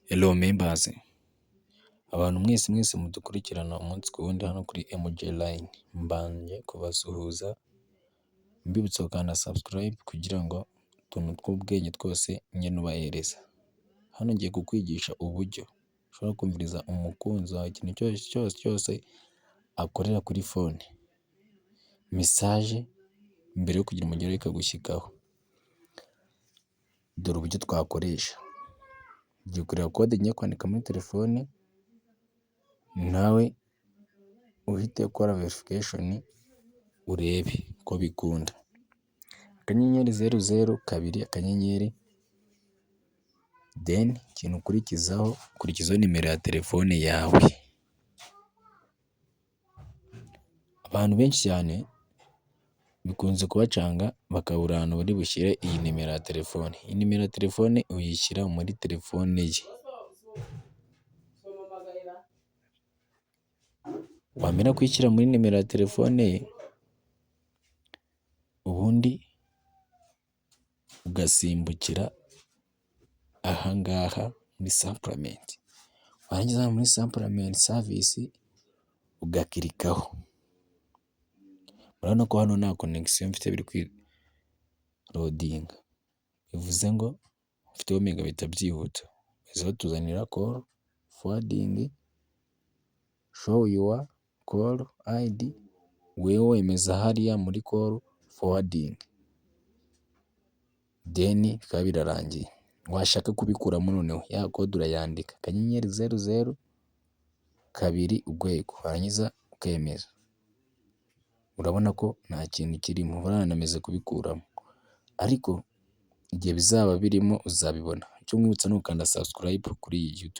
Hello members, abantu mwese mudukurikirana umunsi ku wundi hano kuri MJ Line, mbanje kubasuhuza mbibutsa gukanda subscribe kugira ngo utuntu tw'ubwenge twose njye nubahereza. Hano ngiye kukwigisha uburyo ushobora kumviriza umukunzi wawe ikintu cyose akorera kuri phone, message mbere yo kugira umugero ikagushyikaho. Dore uburyo twakoresha: ugiye kureba kode ngiye kwandika muri telefone, nawe uhite ukora verification urebe ko bikunda. Akanyenyeri 002 akanyenyeri, then ikintu ukurikizaho nimero ya telefone yawe. Abantu benshi cyane bikunze kubacanga bakabura ahantu bari bushyire iyi nimero ya telefone. Iyi nimero ya telefone uyishyira muri telefone ye, wamara kuyishyira muri nimero ya telefone ye, ubundi ugasimbukira ahangaha muri supplement, warangiza muri supplement service ugakirikaho. Urabona ko hano nta connection mfite biri loading, bivuze ngo mfiteho megabit byihuta. Izo tuzanira call forwarding, show your call ID, wewe wemeza hariya muri call forwarding, then bikaba birarangiye. Washaka kubikuramo noneho ya code urayandika akanyenyeri 002 urwego, warangiza ukemeza. Urabona ko nta kintu kirimo, uranameze kubikuramo, ariko igihe bizaba birimo uzabibona. Icyo nkwibutsa ni ugukanda subscribe kuri iyi YouTube.